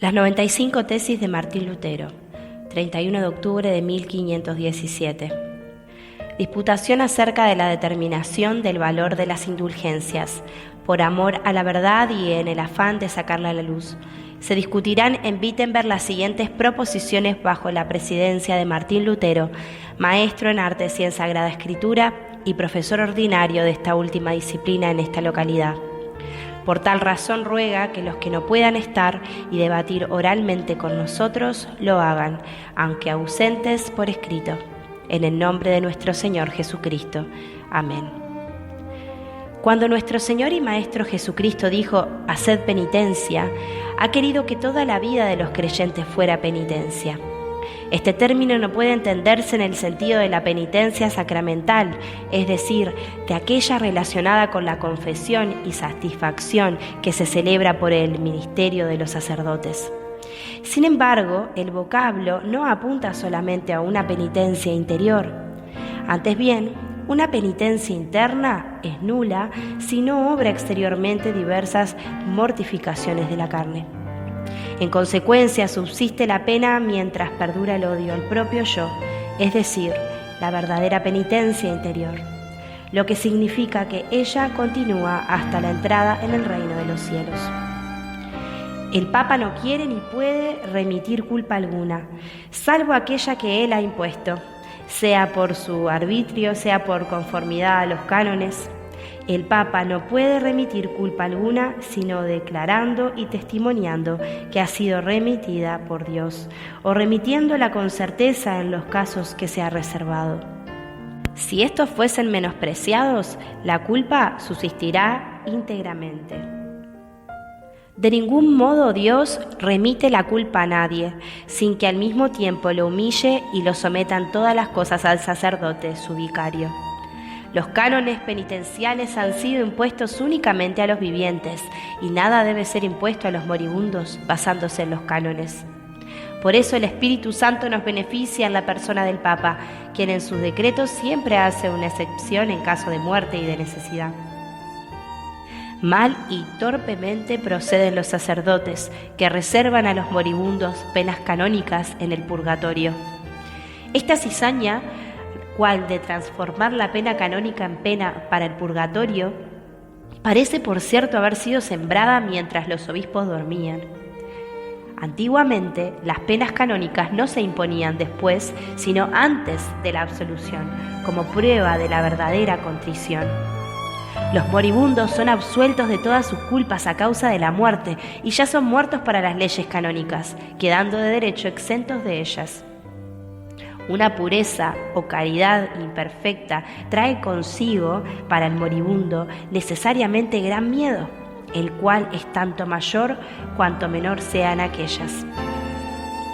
Las 95 tesis de Martín Lutero, 31 de octubre de 1517. Disputación acerca de la determinación del valor de las indulgencias, por amor a la verdad y en el afán de sacarla a la luz. Se discutirán en Wittenberg las siguientes proposiciones bajo la presidencia de Martín Lutero, maestro en artes y en Sagrada Escritura y profesor ordinario de esta última disciplina en esta localidad. Por tal razón ruega que los que no puedan estar y debatir oralmente con nosotros lo hagan, aunque ausentes por escrito. En el nombre de nuestro Señor Jesucristo. Amén. Cuando nuestro Señor y Maestro Jesucristo dijo, haced penitencia, ha querido que toda la vida de los creyentes fuera penitencia. Este término no puede entenderse en el sentido de la penitencia sacramental, es decir, de aquella relacionada con la confesión y satisfacción que se celebra por el ministerio de los sacerdotes. Sin embargo, el vocablo no apunta solamente a una penitencia interior. Antes bien, una penitencia interna es nula si no obra exteriormente diversas mortificaciones de la carne. En consecuencia, subsiste la pena mientras perdura el odio al propio yo, es decir, la verdadera penitencia interior, lo que significa que ella continúa hasta la entrada en el reino de los cielos. El Papa no quiere ni puede remitir culpa alguna, salvo aquella que él ha impuesto, sea por su arbitrio, sea por conformidad a los cánones. El Papa no puede remitir culpa alguna, sino declarando y testimoniando que ha sido remitida por Dios, o remitiéndola con certeza en los casos que se ha reservado. Si estos fuesen menospreciados, la culpa subsistirá íntegramente. De ningún modo Dios remite la culpa a nadie, sin que al mismo tiempo lo humille y lo sometan todas las cosas al sacerdote, su vicario. Los cánones penitenciales han sido impuestos únicamente a los vivientes y nada debe ser impuesto a los moribundos basándose en los cánones. Por eso el Espíritu Santo nos beneficia en la persona del Papa, quien en sus decretos siempre hace una excepción en caso de muerte y de necesidad. Mal y torpemente proceden los sacerdotes que reservan a los moribundos penas canónicas en el purgatorio. Esta cizaña, cual de transformar la pena canónica en pena para el purgatorio, parece por cierto haber sido sembrada mientras los obispos dormían. Antiguamente, las penas canónicas no se imponían después, sino antes de la absolución, como prueba de la verdadera contrición. Los moribundos son absueltos de todas sus culpas a causa de la muerte y ya son muertos para las leyes canónicas, quedando de derecho exentos de ellas. Una pureza o caridad imperfecta trae consigo para el moribundo necesariamente gran miedo, el cual es tanto mayor cuanto menor sean aquellas.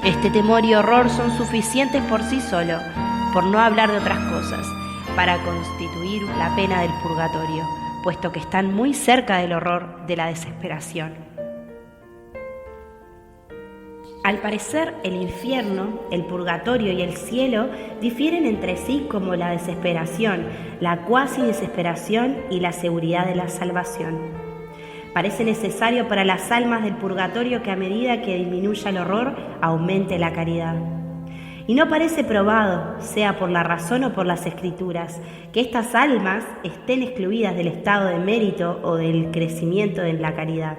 Este temor y horror son suficientes por sí solo, por no hablar de otras cosas, para constituir la pena del purgatorio, puesto que están muy cerca del horror de la desesperación. Al parecer, el infierno, el purgatorio y el cielo difieren entre sí como la desesperación, la cuasi desesperación y la seguridad de la salvación. Parece necesario para las almas del purgatorio que a medida que disminuya el horror, aumente la caridad. Y no parece probado, sea por la razón o por las escrituras, que estas almas estén excluidas del estado de mérito o del crecimiento en la caridad.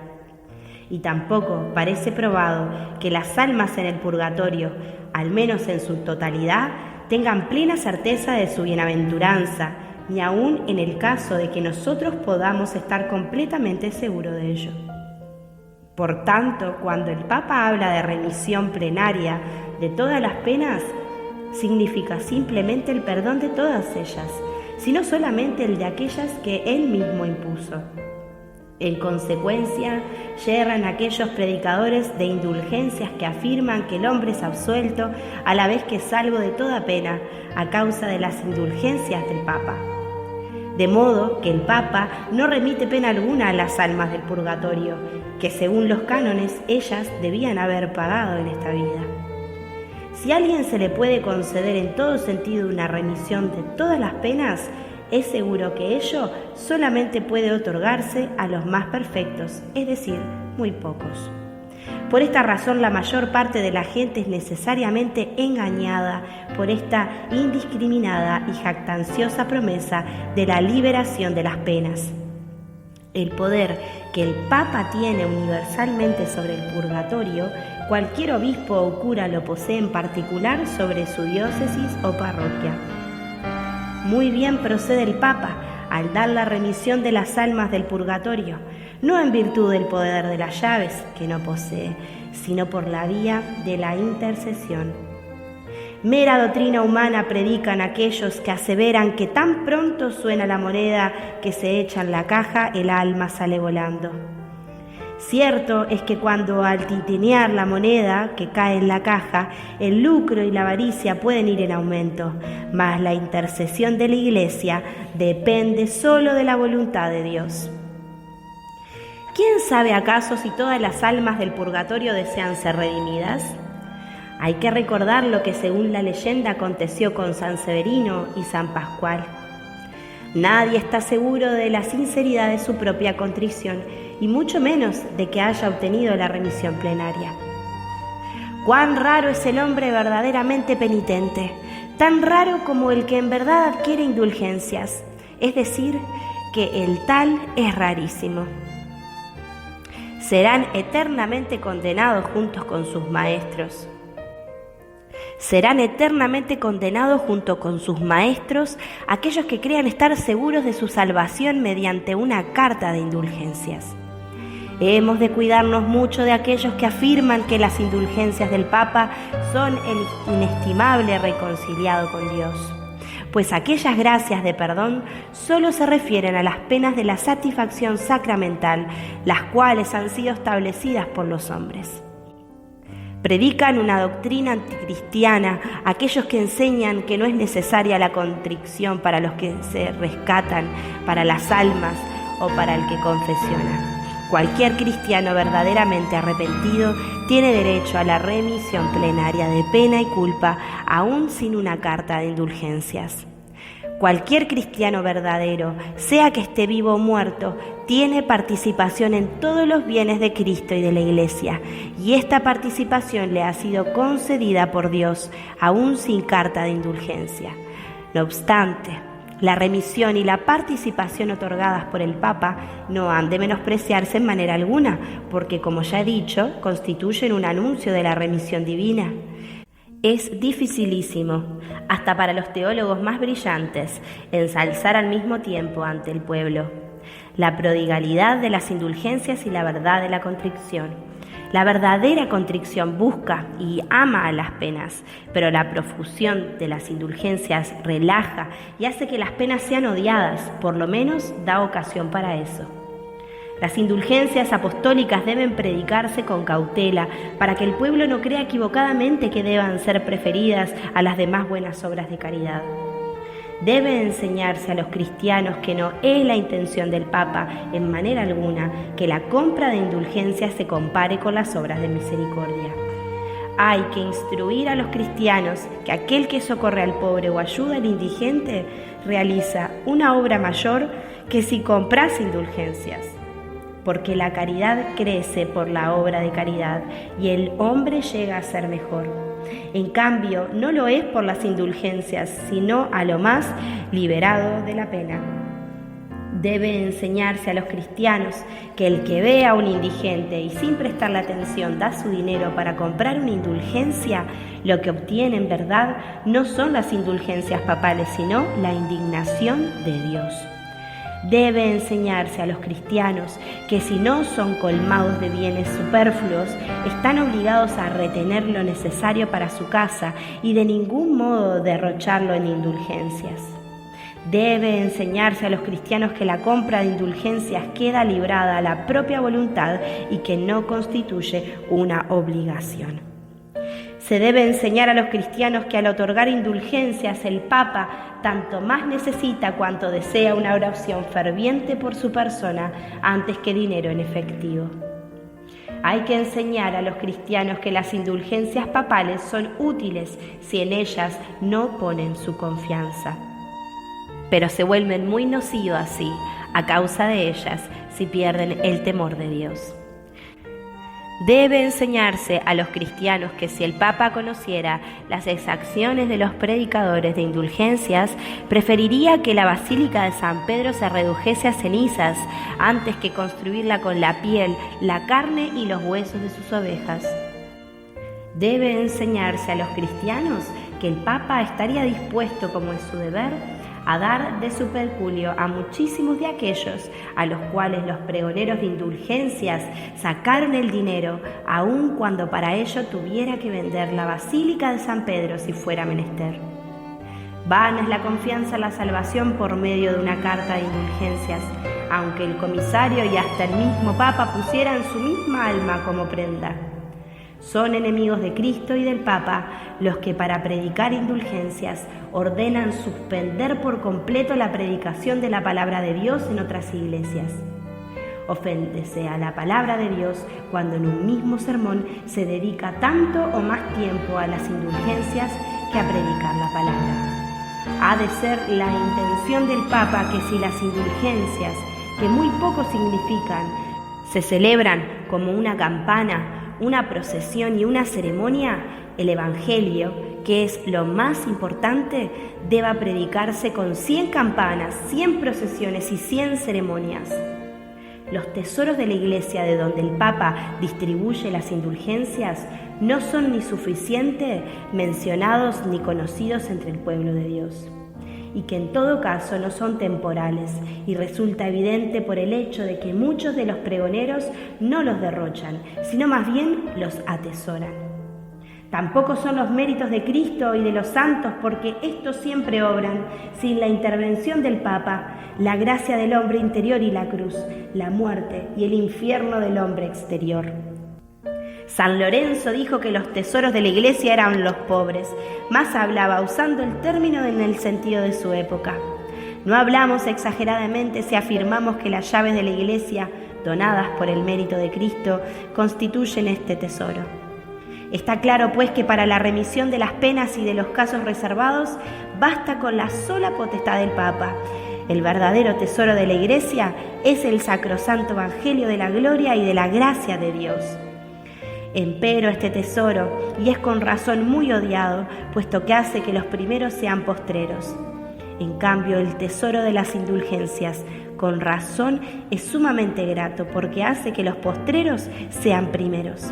Y tampoco parece probado que las almas en el purgatorio, al menos en su totalidad, tengan plena certeza de su bienaventuranza, ni aun en el caso de que nosotros podamos estar completamente seguros de ello. Por tanto, cuando el Papa habla de remisión plenaria de todas las penas, significa simplemente el perdón de todas ellas, sino solamente el de aquellas que él mismo impuso. En consecuencia, yerran aquellos predicadores de indulgencias que afirman que el hombre es absuelto a la vez que es salvo de toda pena a causa de las indulgencias del Papa. De modo que el Papa no remite pena alguna a las almas del purgatorio, que según los cánones ellas debían haber pagado en esta vida. Si a alguien se le puede conceder en todo sentido una remisión de todas las penas, es seguro que ello solamente puede otorgarse a los más perfectos, es decir, muy pocos. Por esta razón, la mayor parte de la gente es necesariamente engañada por esta indiscriminada y jactanciosa promesa de la liberación de las penas. El poder que el Papa tiene universalmente sobre el purgatorio, cualquier obispo o cura lo posee en particular sobre su diócesis o parroquia. Muy bien procede el Papa al dar la remisión de las almas del purgatorio, no en virtud del poder de las llaves, que no posee, sino por la vía de la intercesión. Mera doctrina humana predican aquellos que aseveran que tan pronto suena la moneda que se echa en la caja, el alma sale volando. Cierto es que cuando al titinear la moneda que cae en la caja, el lucro y la avaricia pueden ir en aumento, mas la intercesión de la Iglesia depende solo de la voluntad de Dios. ¿Quién sabe acaso si todas las almas del purgatorio desean ser redimidas? Hay que recordar lo que según la leyenda aconteció con San Severino y San Pascual. Nadie está seguro de la sinceridad de su propia contrición y mucho menos de que haya obtenido la remisión plenaria. Cuán raro es el hombre verdaderamente penitente, tan raro como el que en verdad adquiere indulgencias, es decir, que el tal es rarísimo. Serán eternamente condenados juntos con sus maestros. Serán eternamente condenados junto con sus maestros aquellos que crean estar seguros de su salvación mediante una carta de indulgencias. Hemos de cuidarnos mucho de aquellos que afirman que las indulgencias del Papa son el inestimable reconciliado con Dios, pues aquellas gracias de perdón solo se refieren a las penas de la satisfacción sacramental, las cuales han sido establecidas por los hombres. Predican una doctrina anticristiana aquellos que enseñan que no es necesaria la contrición para los que se rescatan, para las almas o para el que confesiona. Cualquier cristiano verdaderamente arrepentido tiene derecho a la remisión plenaria de pena y culpa, aún sin una carta de indulgencias. Cualquier cristiano verdadero, sea que esté vivo o muerto, tiene participación en todos los bienes de Cristo y de la Iglesia, y esta participación le ha sido concedida por Dios, aún sin carta de indulgencia. No obstante, la remisión y la participación otorgadas por el Papa no han de menospreciarse en manera alguna, porque, como ya he dicho, constituyen un anuncio de la remisión divina. Es dificilísimo, hasta para los teólogos más brillantes, ensalzar al mismo tiempo ante el pueblo la prodigalidad de las indulgencias y la verdad de la contrición. La verdadera contrición busca y ama a las penas, pero la profusión de las indulgencias relaja y hace que las penas sean odiadas, por lo menos da ocasión para eso. Las indulgencias apostólicas deben predicarse con cautela para que el pueblo no crea equivocadamente que deban ser preferidas a las demás buenas obras de caridad. Debe enseñarse a los cristianos que no es la intención del Papa, en manera alguna, que la compra de indulgencias se compare con las obras de misericordia. Hay que instruir a los cristianos que aquel que socorre al pobre o ayuda al indigente realiza una obra mayor que si comprase indulgencias, porque la caridad crece por la obra de caridad y el hombre llega a ser mejor. En cambio, no lo es por las indulgencias, sino a lo más liberado de la pena. Debe enseñarse a los cristianos que el que ve a un indigente y sin prestarle atención da su dinero para comprar una indulgencia, lo que obtiene en verdad no son las indulgencias papales, sino la indignación de Dios. Debe enseñarse a los cristianos que si no son colmados de bienes superfluos, están obligados a retener lo necesario para su casa y de ningún modo derrocharlo en indulgencias. Debe enseñarse a los cristianos que la compra de indulgencias queda librada a la propia voluntad y que no constituye una obligación. Se debe enseñar a los cristianos que al otorgar indulgencias el Papa tanto más necesita cuanto desea una oración ferviente por su persona antes que dinero en efectivo. Hay que enseñar a los cristianos que las indulgencias papales son útiles si en ellas no ponen su confianza, pero se vuelven muy nocivas a causa de ellas si pierden el temor de Dios. Debe enseñarse a los cristianos que si el Papa conociera las exacciones de los predicadores de indulgencias, preferiría que la Basílica de San Pedro se redujese a cenizas antes que construirla con la piel, la carne y los huesos de sus ovejas. Debe enseñarse a los cristianos que el Papa estaría dispuesto, como es su deber, a dar de su peculio a muchísimos de aquellos a los cuales los pregoneros de indulgencias sacaron el dinero, aun cuando para ello tuviera que vender la Basílica de San Pedro si fuera menester. Vana es la confianza en la salvación por medio de una carta de indulgencias, aunque el comisario y hasta el mismo Papa pusieran su misma alma como prenda. Son enemigos de Cristo y del Papa los que para predicar indulgencias ordenan suspender por completo la predicación de la palabra de Dios en otras iglesias. Oféndese a la palabra de Dios cuando en un mismo sermón se dedica tanto o más tiempo a las indulgencias que a predicar la palabra. Ha de ser la intención del Papa que si las indulgencias, que muy poco significan, se celebran como una campana, una procesión y una ceremonia, el Evangelio, que es lo más importante, deba predicarse con 100 campanas, 100 procesiones y 100 ceremonias. Los tesoros de la Iglesia de donde el Papa distribuye las indulgencias no son ni suficiente mencionados ni conocidos entre el pueblo de Dios, y que en todo caso no son temporales, y resulta evidente por el hecho de que muchos de los pregoneros no los derrochan, sino más bien los atesoran. Tampoco son los méritos de Cristo y de los santos, porque estos siempre obran sin la intervención del Papa, la gracia del hombre interior y la cruz, la muerte y el infierno del hombre exterior. San Lorenzo dijo que los tesoros de la Iglesia eran los pobres, mas hablaba usando el término en el sentido de su época. No hablamos exageradamente si afirmamos que las llaves de la Iglesia, donadas por el mérito de Cristo, constituyen este tesoro. Está claro, pues, que para la remisión de las penas y de los casos reservados, basta con la sola potestad del Papa. El verdadero tesoro de la Iglesia es el sacrosanto Evangelio de la gloria y de la gracia de Dios. Empero este tesoro, y es con razón muy odiado, puesto que hace que los primeros sean postreros. En cambio, el tesoro de las indulgencias, con razón, es sumamente grato, porque hace que los postreros sean primeros.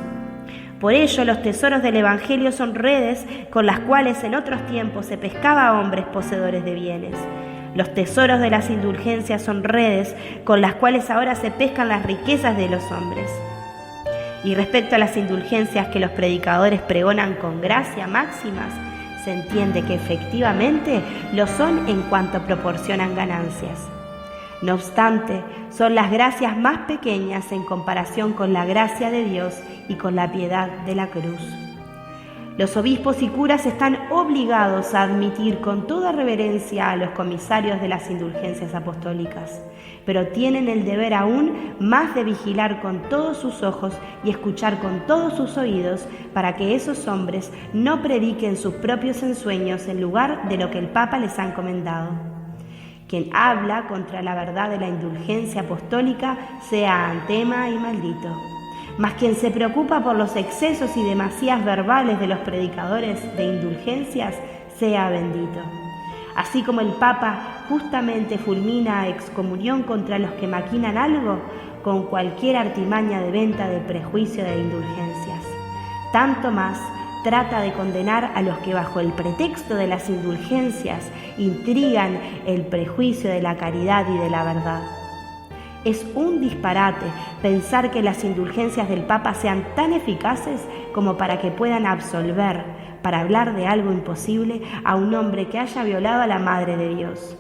Por ello, los tesoros del Evangelio son redes con las cuales en otros tiempos se pescaba a hombres poseedores de bienes. Los tesoros de las indulgencias son redes con las cuales ahora se pescan las riquezas de los hombres. Y respecto a las indulgencias que los predicadores pregonan con gracia máximas, se entiende que efectivamente lo son en cuanto proporcionan ganancias. No obstante, son las gracias más pequeñas en comparación con la gracia de Dios y con la piedad de la cruz. Los obispos y curas están obligados a admitir con toda reverencia a los comisarios de las indulgencias apostólicas, pero tienen el deber aún más de vigilar con todos sus ojos y escuchar con todos sus oídos para que esos hombres no prediquen sus propios ensueños en lugar de lo que el Papa les ha encomendado. Quien habla contra la verdad de la indulgencia apostólica sea anatema y maldito. Mas quien se preocupa por los excesos y demasías verbales de los predicadores de indulgencias sea bendito. Así como el Papa justamente fulmina a excomunión contra los que maquinan algo con cualquier artimaña de venta de prejuicio de indulgencias, tanto más trata de condenar a los que bajo el pretexto de las indulgencias intrigan el prejuicio de la caridad y de la verdad. Es un disparate pensar que las indulgencias del Papa sean tan eficaces como para que puedan absolver, para hablar de algo imposible, a un hombre que haya violado a la Madre de Dios.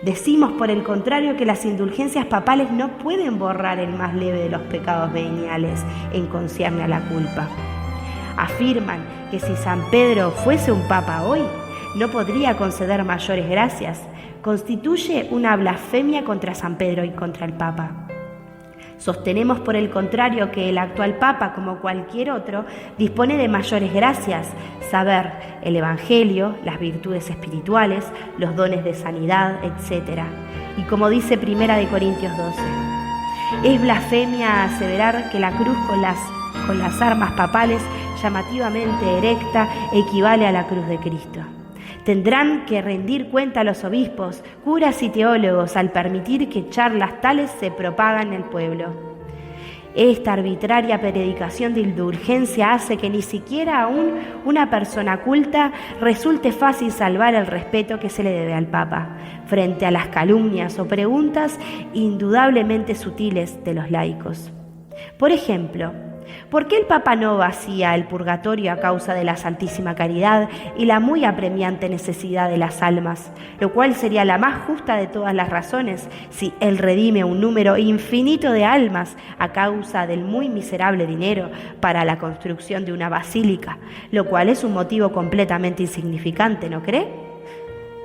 Decimos, por el contrario, que las indulgencias papales no pueden borrar el más leve de los pecados veniales en concierne a la culpa. Afirman que si San Pedro fuese un papa hoy, no podría conceder mayores gracias. Constituye una blasfemia contra San Pedro y contra el Papa. Sostenemos, por el contrario, que el actual Papa, como cualquier otro, dispone de mayores gracias, saber, el Evangelio, las virtudes espirituales, los dones de sanidad, etc. Y como dice 1 Corintios 12, es blasfemia aseverar que la cruz con las con las armas papales llamativamente erecta, equivale a la cruz de Cristo. Tendrán que rendir cuenta a los obispos, curas y teólogos al permitir que charlas tales se propagan en el pueblo. Esta arbitraria predicación de indulgencia hace que ni siquiera aún una persona culta resulte fácil salvar el respeto que se le debe al Papa frente a las calumnias o preguntas indudablemente sutiles de los laicos. Por ejemplo, ¿por qué el Papa no vacía el purgatorio a causa de la Santísima Caridad y la muy apremiante necesidad de las almas, lo cual sería la más justa de todas las razones si él redime un número infinito de almas a causa del muy miserable dinero para la construcción de una basílica, lo cual es un motivo completamente insignificante, ¿no cree?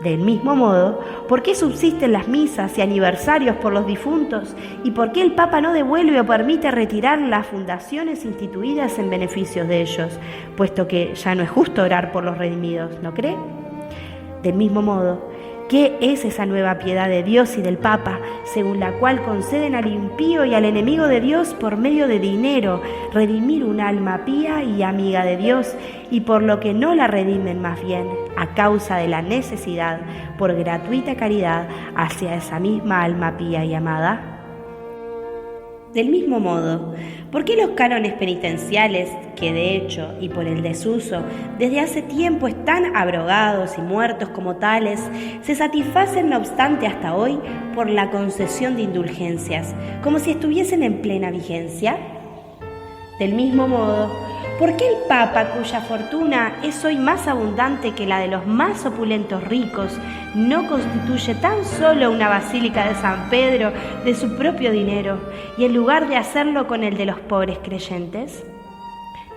Del mismo modo, ¿por qué subsisten las misas y aniversarios por los difuntos? ¿Y por qué el Papa no devuelve o permite retirar las fundaciones instituidas en beneficio de ellos? Puesto que ya no es justo orar por los redimidos, ¿no cree? Del mismo modo, ¿qué es esa nueva piedad de Dios y del Papa, según la cual conceden al impío y al enemigo de Dios por medio de dinero redimir un alma pía y amiga de Dios, y por lo que no la redimen más bien, a causa de la necesidad, por gratuita caridad hacia esa misma alma pía y amada? Del mismo modo, ¿por qué los cánones penitenciales, que de hecho y por el desuso desde hace tiempo están abrogados y muertos como tales, se satisfacen no obstante hasta hoy por la concesión de indulgencias, como si estuviesen en plena vigencia? Del mismo modo, ¿por qué el Papa, cuya fortuna es hoy más abundante que la de los más opulentos ricos, no constituye tan solo una basílica de San Pedro de su propio dinero, y en lugar de hacerlo con el de los pobres creyentes?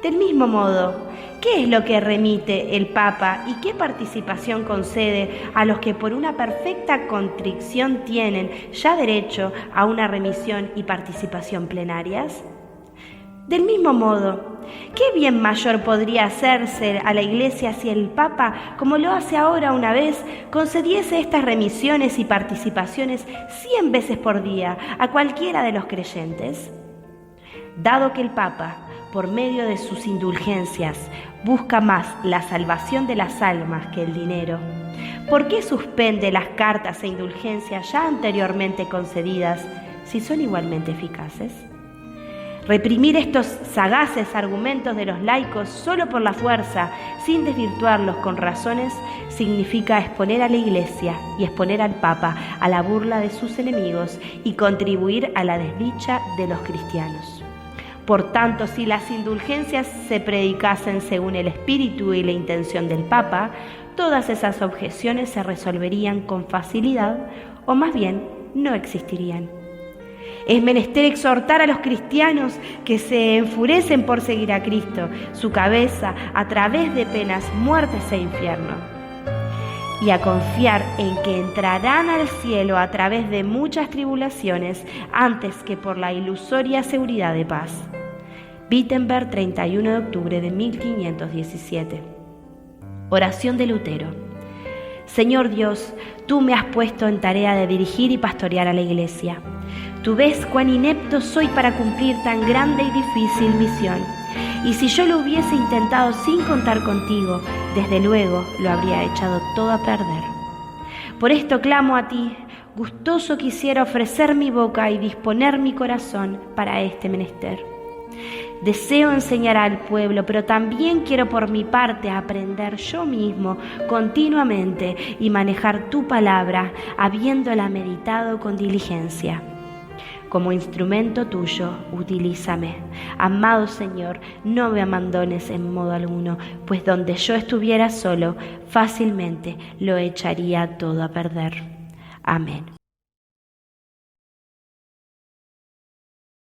Del mismo modo, ¿qué es lo que remite el Papa y qué participación concede a los que por una perfecta contrición tienen ya derecho a una remisión y participación plenarias? Del mismo modo, ¿qué bien mayor podría hacerse a la Iglesia si el Papa, como lo hace ahora una vez, concediese estas remisiones y participaciones 100 veces por día a cualquiera de los creyentes? Dado que el Papa, por medio de sus indulgencias, busca más la salvación de las almas que el dinero, ¿por qué suspende las cartas e indulgencias ya anteriormente concedidas si son igualmente eficaces? Reprimir estos sagaces argumentos de los laicos solo por la fuerza, sin desvirtuarlos con razones, significa exponer a la Iglesia y exponer al Papa a la burla de sus enemigos y contribuir a la desdicha de los cristianos. Por tanto, si las indulgencias se predicasen según el espíritu y la intención del Papa, todas esas objeciones se resolverían con facilidad, o más bien no existirían. Es menester exhortar a los cristianos que se enfurecen por seguir a Cristo, su cabeza, a través de penas, muertes e infierno, y a confiar en que entrarán al cielo a través de muchas tribulaciones antes que por la ilusoria seguridad de paz. Wittenberg, 31 de octubre de 1517. Oración de Lutero. Señor Dios, tú me has puesto en tarea de dirigir y pastorear a la Iglesia. Tú ves cuán inepto soy para cumplir tan grande y difícil misión. Y si yo lo hubiese intentado sin contar contigo, desde luego lo habría echado todo a perder. Por esto clamo a ti, gustoso quisiera ofrecer mi boca y disponer mi corazón para este menester. Deseo enseñar al pueblo, pero también quiero por mi parte aprender yo mismo continuamente y manejar tu palabra, habiéndola meditado con diligencia. Como instrumento tuyo, utilízame. Amado Señor, no me abandones en modo alguno, pues donde yo estuviera solo, fácilmente lo echaría todo a perder. Amén.